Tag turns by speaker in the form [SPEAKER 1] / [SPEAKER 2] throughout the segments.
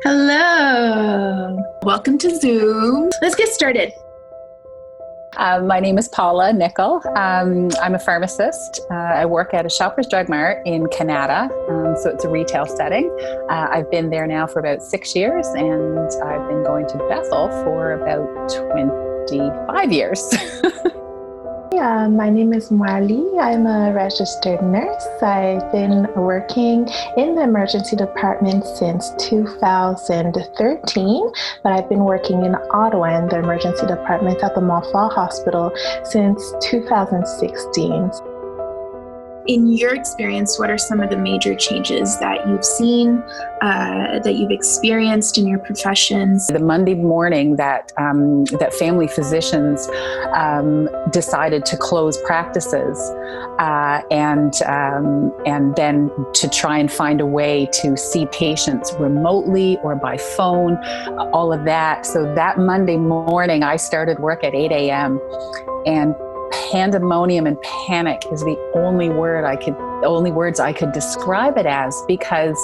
[SPEAKER 1] Hello. Welcome to Zoom. Let's get started.
[SPEAKER 2] My name is Paula Nickel. I'm a pharmacist. I work at a Shoppers Drug Mart in Canada, so it's a retail setting. I've been there now for about 6 years, and I've been going to Bethel for about 25 years.
[SPEAKER 3] My name is Marley. I'm a registered nurse. I've been working in the emergency department since 2013, but I've been working in Ottawa in the emergency department at the Montfort Hospital since 2016.
[SPEAKER 1] In your experience, what are some of the major changes that you've seen, that you've experienced in your professions?
[SPEAKER 2] The Monday morning that family physicians decided to close practices and then to try and find a way to see patients remotely or by phone, all of that. So that Monday morning, I started work at 8 a.m. and pandemonium and panic is the only words I could describe it as, because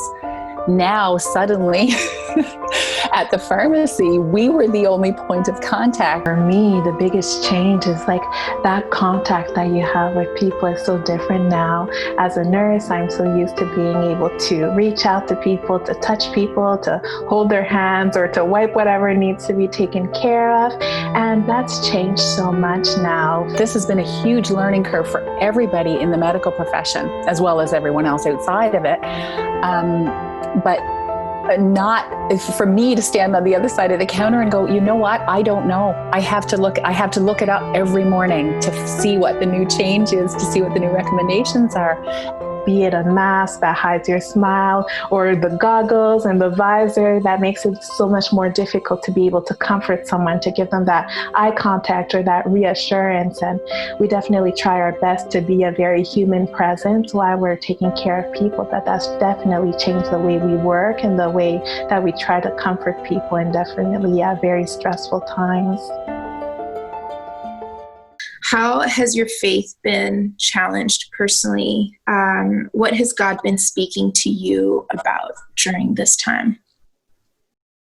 [SPEAKER 2] now suddenly at the pharmacy, we were the only point of contact.
[SPEAKER 3] For me, the biggest change is like that contact that you have with people is so different now. As a nurse, I'm so used to being able to reach out to people, to touch people, to hold their hands or to wipe whatever needs to be taken care of. And that's changed so much now.
[SPEAKER 2] This has been a huge learning curve for everybody in the medical profession, as well as everyone else outside of it. But not for me to stand on the other side of the counter and go, you know what? I don't know. I have to look it up every morning to see what the new change is, to see what the new recommendations are.
[SPEAKER 3] Be it a mask that hides your smile or the goggles and the visor, that makes it so much more difficult to be able to comfort someone, to give them that eye contact or that reassurance. And we definitely try our best to be a very human presence while we're taking care of people, but that's definitely changed the way we work and the way that we try to comfort people in definitely very stressful times.
[SPEAKER 1] How has your faith been challenged personally? What has God been speaking to you about during this time?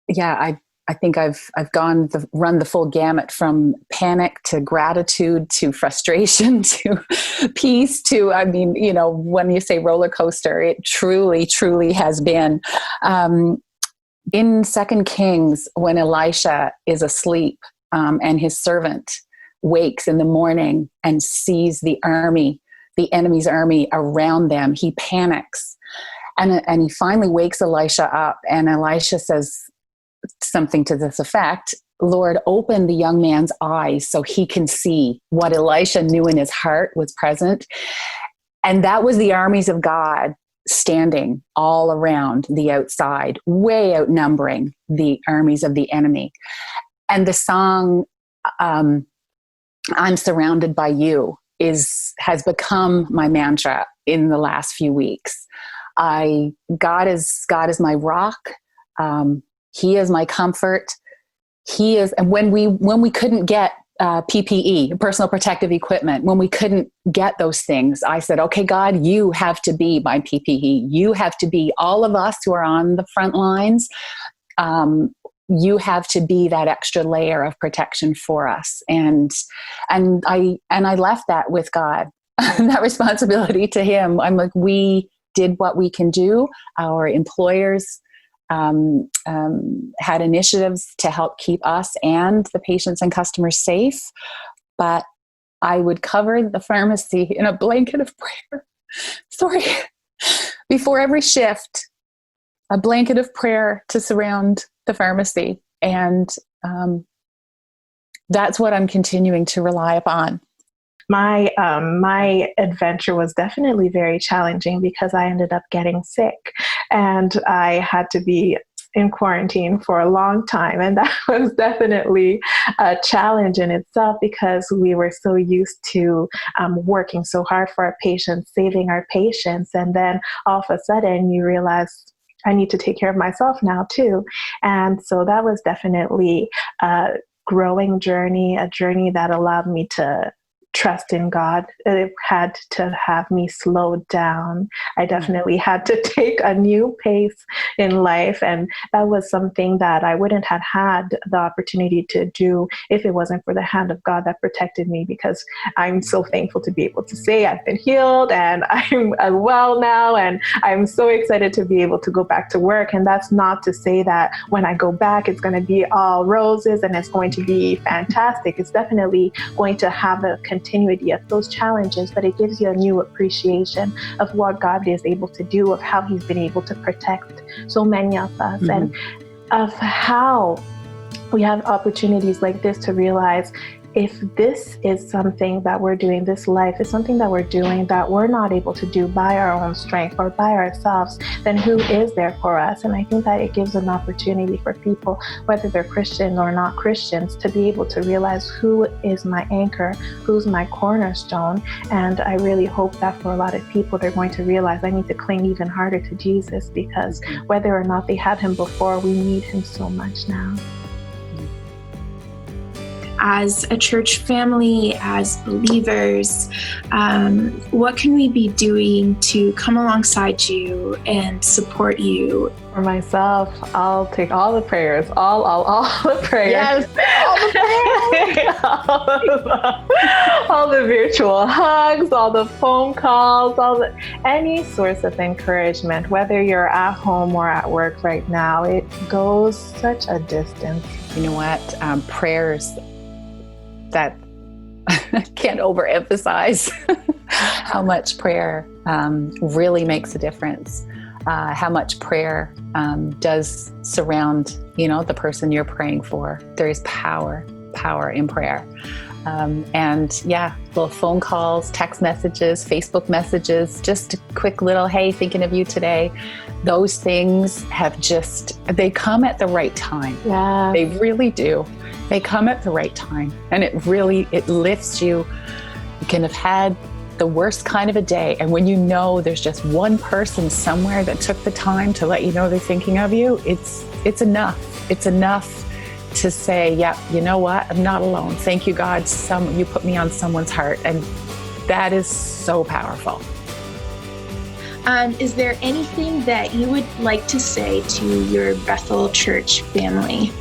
[SPEAKER 2] Yeah, I think I've run the full gamut, from panic to gratitude to frustration to peace to, when you say roller coaster, it truly, truly has been. In 2 Kings, when Elisha is asleep and his servant wakes in the morning and sees the enemy's army around them, he panics. And he finally wakes Elisha up, and Elisha says something to this effect: Lord, open the young man's eyes so he can see. What Elisha knew in his heart was present. And that was the armies of God standing all around the outside, way outnumbering the armies of the enemy. And the song, I'm surrounded by you, has become my mantra in the last few weeks. God is my rock. He is my comfort. He is, and when we couldn't get PPE, personal protective equipment, when we couldn't get those things, I said, okay, God, you have to be my PPE. You have to be all of us who are on the front lines. You have to be that extra layer of protection for us. And I left that with God, that responsibility to him. I'm like, we did what we can do. Our employers had initiatives to help keep us and the patients and customers safe. But I would cover the pharmacy in a blanket of prayer. Before every shift, a blanket of prayer to surround the pharmacy. And that's what I'm continuing to rely upon.
[SPEAKER 3] My adventure was definitely very challenging because I ended up getting sick and I had to be in quarantine for a long time. And that was definitely a challenge in itself because we were so used to working so hard for our patients, saving our patients. And then all of a sudden you realize I need to take care of myself now too. And so that was definitely a growing journey, a journey that allowed me to trust in God. It had to have me slow down. I definitely had to take a new pace in life. And that was something that I wouldn't have had the opportunity to do if it wasn't for the hand of God that protected me, because I'm so thankful to be able to say I've been healed and I'm well now. And I'm so excited to be able to go back to work. And that's not to say that when I go back, it's going to be all roses and it's going to be fantastic. It's definitely going to have a continuity of those challenges, but it gives you a new appreciation of what God is able to do, of how he's been able to protect so many of us, and of how we have opportunities like this to realize if this is something that we're doing, this life is something that we're doing that we're not able to do by our own strength or by ourselves, then who is there for us? And I think that it gives an opportunity for people, whether they're Christian or not Christians, to be able to realize who is my anchor, who's my cornerstone. And I really hope that for a lot of people, they're going to realize I need to cling even harder to Jesus, because whether or not they had him before, we need him so much now.
[SPEAKER 1] As a church family, as believers, what can we be doing to come alongside you and support you?
[SPEAKER 3] For myself, I'll take all the prayers, all the prayers.
[SPEAKER 2] Yes, all the prayers.
[SPEAKER 3] All the virtual hugs, all the phone calls, any source of encouragement, whether you're at home or at work right now, it goes such a distance.
[SPEAKER 2] You know what? Prayers that can't overemphasize how much prayer really makes a difference. How much prayer does surround, the person you're praying for. There is power in prayer. Little phone calls, text messages, Facebook messages, just a quick little, hey, thinking of you today. Those things they come at the right time.
[SPEAKER 3] Yeah.
[SPEAKER 2] They really do. They come at the right time, and it lifts you. You can have had the worst kind of a day, and when there's just one person somewhere that took the time to let you know they're thinking of you, it's enough. It's enough to say, yeah, you know what? I'm not alone. Thank you, God. You put me on someone's heart, and that is so powerful.
[SPEAKER 1] Is there anything that you would like to say to your Bethel Church family?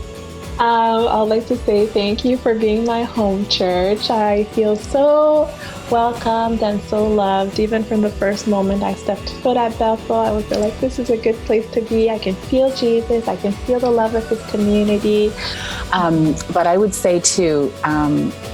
[SPEAKER 3] I'd like to say thank you for being my home church. I feel so welcomed and so loved. Even from the first moment I stepped foot at Bethel, I was like, this is a good place to be. I can feel Jesus. I can feel the love of his community.
[SPEAKER 2] But I would say too,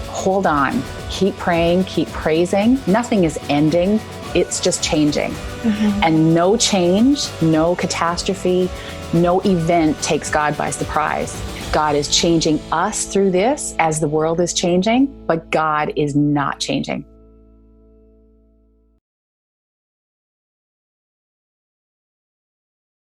[SPEAKER 2] hold on, keep praying, keep praising. Nothing is ending. It's just changing. Mm-hmm. And no change, no catastrophe, no event takes God by surprise. God is changing us through this as the world is changing, but God is not changing.